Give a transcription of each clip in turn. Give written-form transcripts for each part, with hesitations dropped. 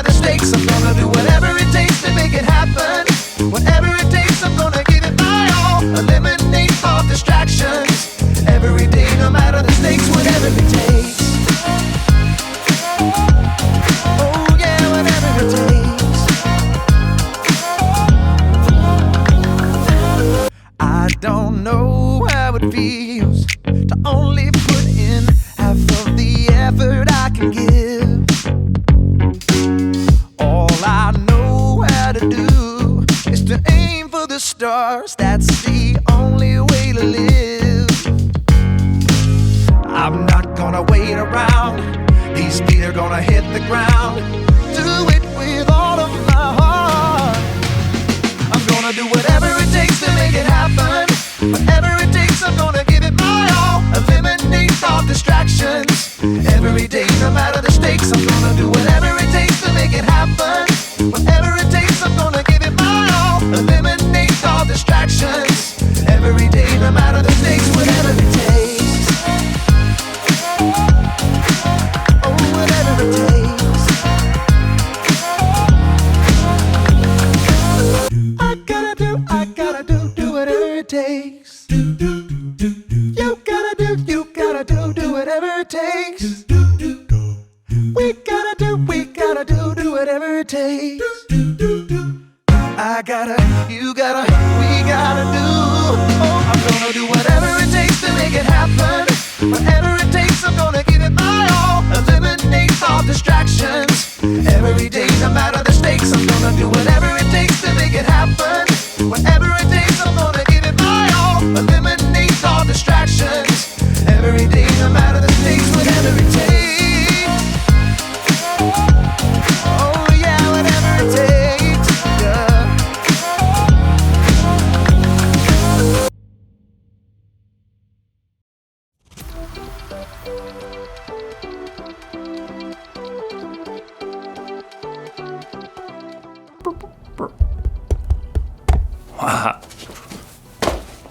the stakes. I'm gonna do whatever it takes to make it happen. Whatever it takes, I'm gonna give it my all. Eliminate all distractions. Every day, no matter the stakes, whatever it takes. Oh yeah, whatever it takes. I don't know how it feels to only put in half of the effort I can give. All I know how to do is to aim for the stars. That's the only way to live. I'm not gonna wait around. These feet are gonna hit the ground. Do it with all of my heart. I'm gonna do whatever it takes to make it happen. Whatever it takes, I'm gonna give it my all. Eliminate all distractions. Every day, no matter the stakes, I'm gonna do whatever it takes to make it happen. Whatever it takes, I'm gonna give it my all. Eliminate all distractions. Every day, no matter the stakes, whatever it takes. Oh, whatever it takes. I gotta do whatever it takes. You gotta do whatever it takes. We gotta do whatever it takes. I gotta, you gotta, we gotta do. Oh, I'm gonna do whatever it takes to make it happen. Whatever it takes, I'm gonna give it my all. Eliminate all distractions. Every day, no matter the stakes, I'm gonna do whatever it takes to make it happen. Whatever it takes, I'm gonna give it my all. Eliminate all distractions. Every day, no matter the stakes, whatever it takes. Oh yeah, whatever it takes. Yeah.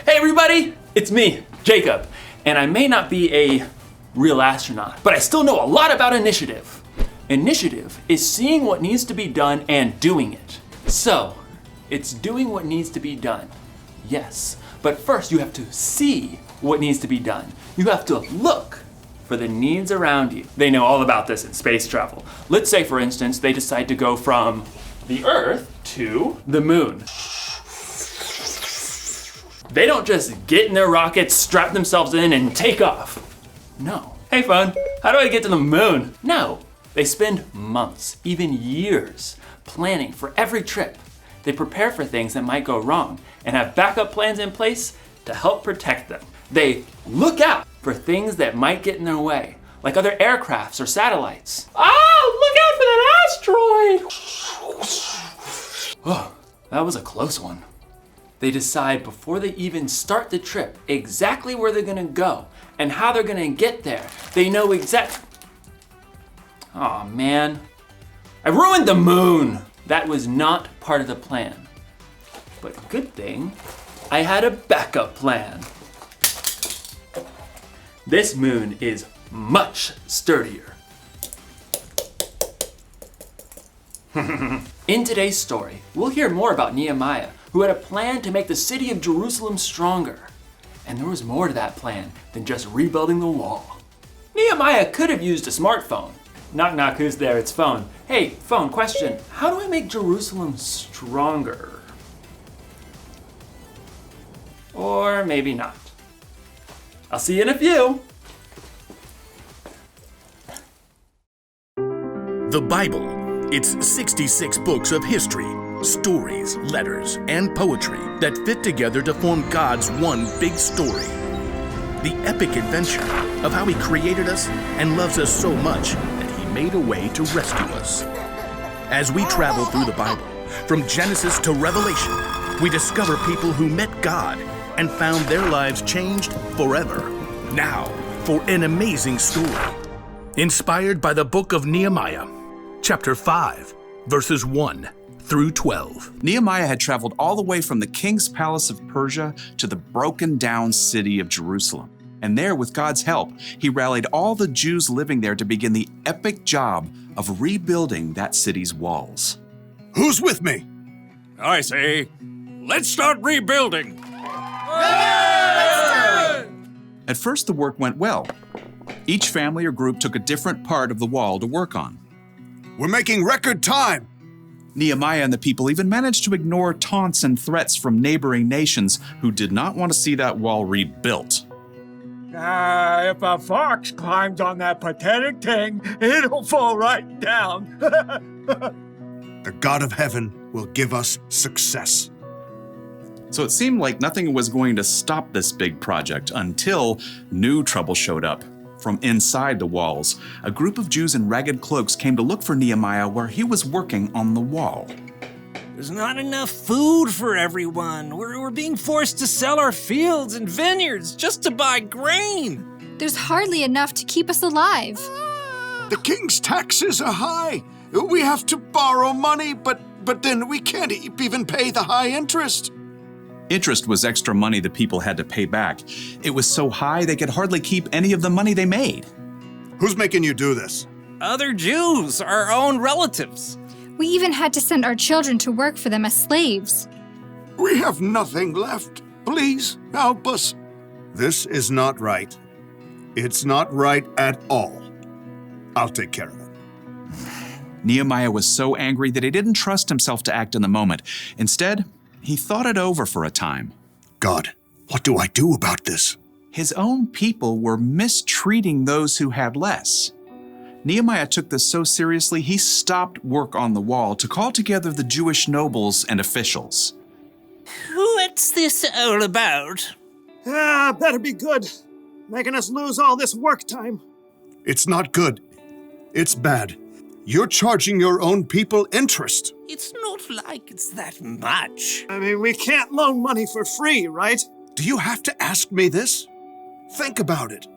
Hey everybody, it's me, Jacob, and I may not be a real astronaut, but I still know a lot about initiative. Initiative is seeing what needs to be done and doing it. So, it's doing what needs to be done. Yes, but first you have to see what needs to be done. You have to look for the needs around you. They know all about this in space travel. Let's say, for instance, they decide to go from the Earth to the moon. They don't just get in their rockets, strap themselves in, and take off. No. Hey phone, how do I get to the moon? No. They spend months, even years, planning for every trip. They prepare for things that might go wrong and have backup plans in place to help protect them. They look out for things that might get in their way, like other aircrafts or satellites. Look out for that asteroid! Oh, that was a close one. They decide before they even start the trip exactly where they're gonna go and how they're gonna get there. They know Aw, man. I ruined the moon! That was not part of the plan. But good thing, I had a backup plan. This moon is much sturdier. In today's story, we'll hear more about Nehemiah, who had a plan to make the city of Jerusalem stronger. And there was more to that plan than just rebuilding the wall. Nehemiah could have used a smartphone. Knock knock, who's there? It's phone. Hey, phone, question. How do I make Jerusalem stronger? Or maybe not. I'll see you in a few. The Bible. It's 66 books of history, stories, letters, and poetry that fit together to form God's one big story. The epic adventure of how He created us and loves us so much that He made a way to rescue us. As we travel through the Bible, from Genesis to Revelation, we discover people who met God and found their lives changed forever. Now, for an amazing story, inspired by the book of Nehemiah, chapter 5, verses 1 through 12. Nehemiah had traveled all the way from the king's palace of Persia to the broken down city of Jerusalem. And there, with God's help, he rallied all the Jews living there to begin the epic job of rebuilding that city's walls. Who's with me? I say, let's start rebuilding. At first, the work went well. Each family or group took a different part of the wall to work on. We're making record time. Nehemiah and the people even managed to ignore taunts and threats from neighboring nations who did not want to see that wall rebuilt. If a fox climbs on that pathetic thing, it'll fall right down. The God of heaven will give us success. So it seemed like nothing was going to stop this big project until new trouble showed up. From inside the walls, a group of Jews in ragged cloaks came to look for Nehemiah where he was working on the wall. There's not enough food for everyone. We're being forced to sell our fields and vineyards just to buy grain. There's hardly enough to keep us alive. The king's taxes are high. We have to borrow money, but then we can't even pay the high interest. Interest was extra money the people had to pay back. It was so high they could hardly keep any of the money they made. Who's making you do this? Other Jews, our own relatives. We even had to send our children to work for them as slaves. We have nothing left. Please help us. This is not right. It's not right at all. I'll take care of it. Nehemiah was so angry that he didn't trust himself to act in the moment. Instead, he thought it over for a time. God, what do I do about this? His own people were mistreating those who had less. Nehemiah took this so seriously, he stopped work on the wall to call together the Jewish nobles and officials. What's this all about? Better be good. Making us lose all this work time. It's not good. It's bad. You're charging your own people interest. It's not like it's that much. I mean, we can't loan money for free, right? Do you have to ask me this? Think about it.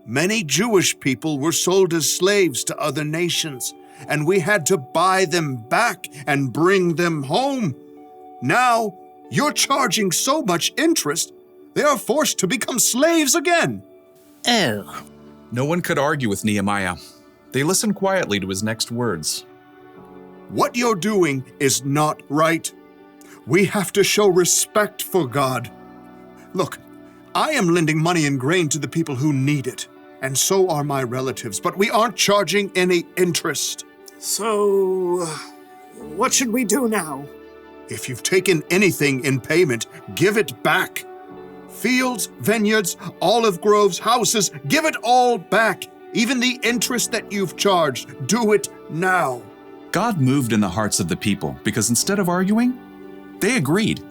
Many Jewish people were sold as slaves to other nations, and we had to buy them back and bring them home. Now, you're charging so much interest, they are forced to become slaves again. Oh. No one could argue with Nehemiah. They listened quietly to his next words. What you're doing is not right. We have to show respect for God. Look, I am lending money and grain to the people who need it, and so are my relatives, but we aren't charging any interest. So, what should we do now? If you've taken anything in payment, give it back. Fields, vineyards, olive groves, houses, give it all back. Even the interest that you've charged, do it now. God moved in the hearts of the people because instead of arguing, they agreed.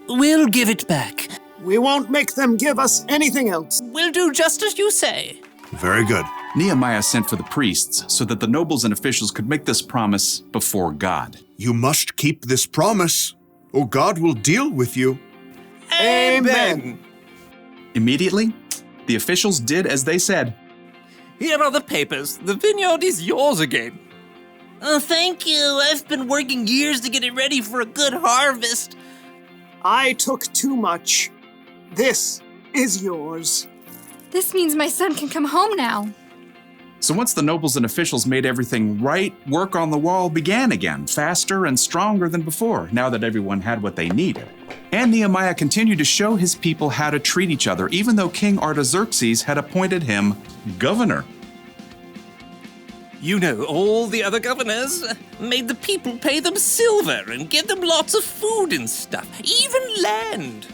We'll give it back. We won't make them give us anything else. We'll do just as you say. Very good. Nehemiah sent for the priests so that the nobles and officials could make this promise before God. You must keep this promise, or God will deal with you. Amen. Immediately, the officials did as they said. Here are the papers. The vineyard is yours again. Oh, thank you. I've been working years to get it ready for a good harvest. I took too much. This is yours. This means my son can come home now. So once the nobles and officials made everything right, work on the wall began again, faster and stronger than before, now that everyone had what they needed. And Nehemiah continued to show his people how to treat each other, even though King Artaxerxes had appointed him governor. You know, all the other governors made the people pay them silver and give them lots of food and stuff, even land.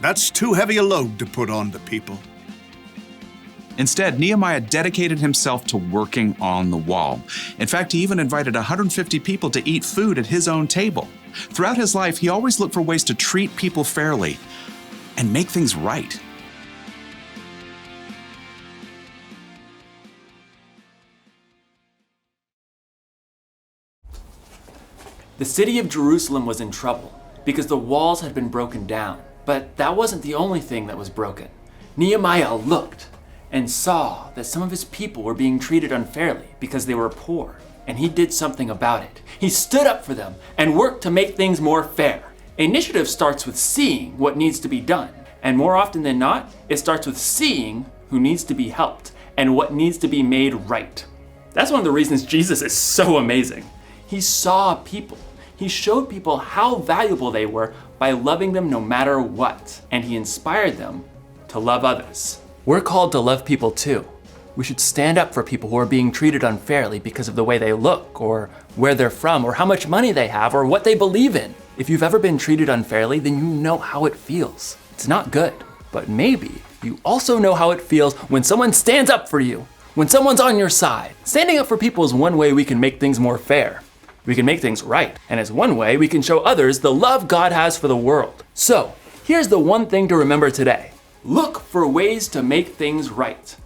That's too heavy a load to put on the people. Instead, Nehemiah dedicated himself to working on the wall. In fact, he even invited 150 people to eat food at his own table. Throughout his life, he always looked for ways to treat people fairly and make things right. The city of Jerusalem was in trouble because the walls had been broken down. But that wasn't the only thing that was broken. Nehemiah looked and saw that some of his people were being treated unfairly because they were poor, and he did something about it. He stood up for them and worked to make things more fair. Initiative starts with seeing what needs to be done And more often than not, it starts with seeing who needs to be helped and what needs to be made right. That's one of the reasons Jesus is so amazing. He saw people. He showed people how valuable they were by loving them no matter what, and he inspired them to love others. We're called to love people too. We should stand up for people who are being treated unfairly because of the way they look, or where they're from, or how much money they have, or what they believe in. If you've ever been treated unfairly, then you know how it feels. It's not good, but maybe you also know how it feels when someone stands up for you, when someone's on your side. Standing up for people is one way we can make things more fair. We can make things right, and it's one way we can show others the love God has for the world. So, here's the one thing to remember today. Look for ways to make things right.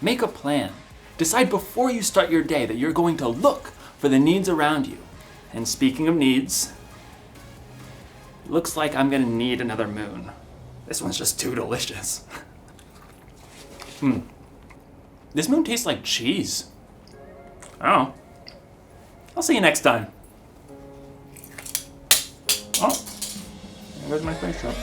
Make a plan. Decide before you start your day that you're going to look for the needs around you. And speaking of needs, it looks like I'm gonna need another moon. This one's just too delicious. This moon tastes like cheese. Oh. I'll see you next time. Oh, there goes my space shop.